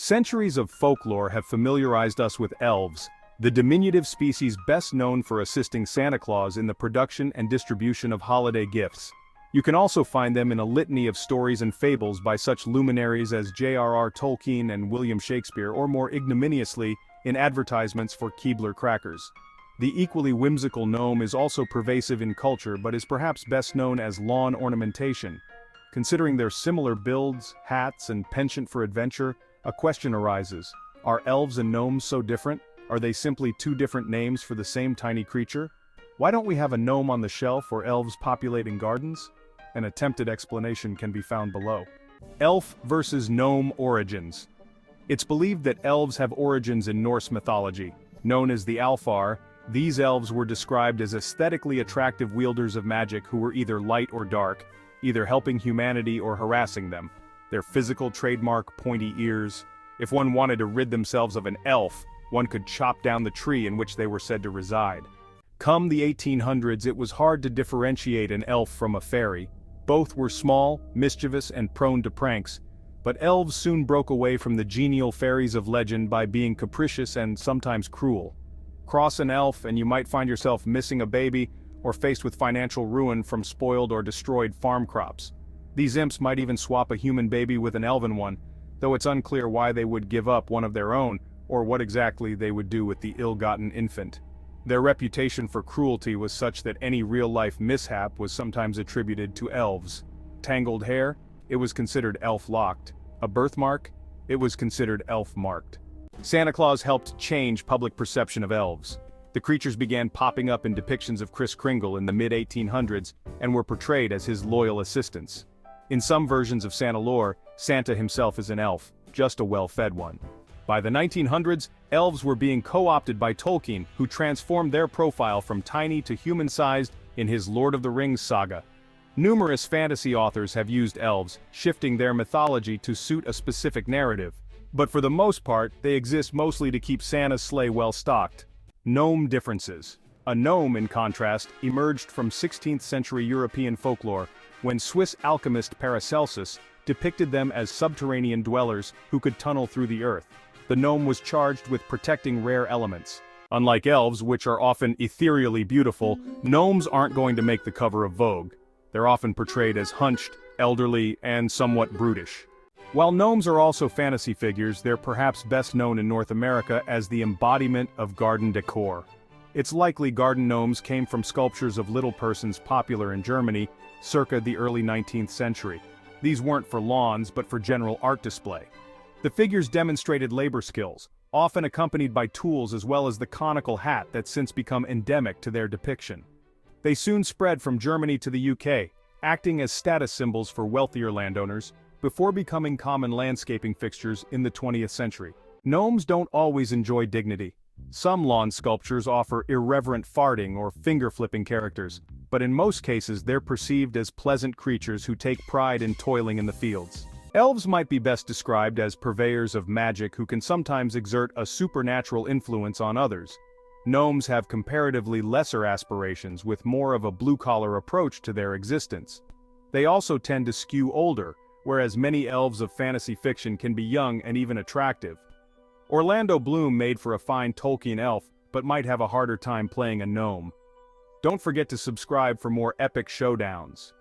Centuries of folklore have familiarized us with elves, the diminutive species best known for assisting Santa Claus in the production and distribution of holiday gifts. You can also find them in a litany of stories and fables by such luminaries as J.R.R. Tolkien and William Shakespeare, or more ignominiously, in advertisements for Keebler crackers. The equally whimsical gnome is also pervasive in culture but is perhaps best known as lawn ornamentation. Considering their similar builds, hats, and penchant for adventure, a question arises. Are elves and gnomes so different? Are they simply two different names for the same tiny creature? Why don't we have a gnome on the shelf or elves populating gardens? An attempted explanation can be found below. Elf versus gnome origins. It's believed that elves have origins in Norse mythology. Known as the Alfar, these elves were described as aesthetically attractive wielders of magic who were either light or dark, either helping humanity or harassing them. Their physical trademark pointy ears. If one wanted to rid themselves of an elf, one could chop down the tree in which they were said to reside. Come the 1800s, it was hard to differentiate an elf from a fairy. Both were small, mischievous, and prone to pranks, but elves soon broke away from the genial fairies of legend by being capricious and sometimes cruel. Cross an elf and you might find yourself missing a baby or faced with financial ruin from spoiled or destroyed farm crops. These imps might even swap a human baby with an elven one, though it's unclear why they would give up one of their own, or what exactly they would do with the ill-gotten infant. Their reputation for cruelty was such that any real-life mishap was sometimes attributed to elves. Tangled hair? It was considered elf-locked. A birthmark? It was considered elf-marked. Santa Claus helped change public perception of elves. The creatures began popping up in depictions of Kris Kringle in the mid-1800s and were portrayed as his loyal assistants. In some versions of Santa lore, Santa himself is an elf, just a well-fed one. By the 1900s, elves were being co-opted by Tolkien, who transformed their profile from tiny to human-sized in his Lord of the Rings saga. Numerous fantasy authors have used elves, shifting their mythology to suit a specific narrative. But for the most part, they exist mostly to keep Santa's sleigh well-stocked. Gnome differences. A gnome, in contrast, emerged from 16th century European folklore, when Swiss alchemist Paracelsus depicted them as subterranean dwellers who could tunnel through the earth. The gnome was charged with protecting rare elements. Unlike elves, which are often ethereally beautiful, gnomes aren't going to make the cover of Vogue. They're often portrayed as hunched, elderly, and somewhat brutish. While gnomes are also fantasy figures, they're perhaps best known in North America as the embodiment of garden decor. It's likely garden gnomes came from sculptures of little persons popular in Germany, circa the early 19th century. These weren't for lawns but for general art display. The figures demonstrated labor skills, often accompanied by tools as well as the conical hat that's since become endemic to their depiction. They soon spread from Germany to the UK, acting as status symbols for wealthier landowners, before becoming common landscaping fixtures in the 20th century. Gnomes don't always enjoy dignity. Some lawn sculptures offer irreverent farting or finger-flipping characters, but in most cases they're perceived as pleasant creatures who take pride in toiling in the fields. Elves might be best described as purveyors of magic who can sometimes exert a supernatural influence on others. Gnomes have comparatively lesser aspirations with more of a blue-collar approach to their existence. They also tend to skew older, whereas many elves of fantasy fiction can be young and even attractive. Orlando Bloom made for a fine Tolkien elf, but might have a harder time playing a gnome. Don't forget to subscribe for more epic showdowns.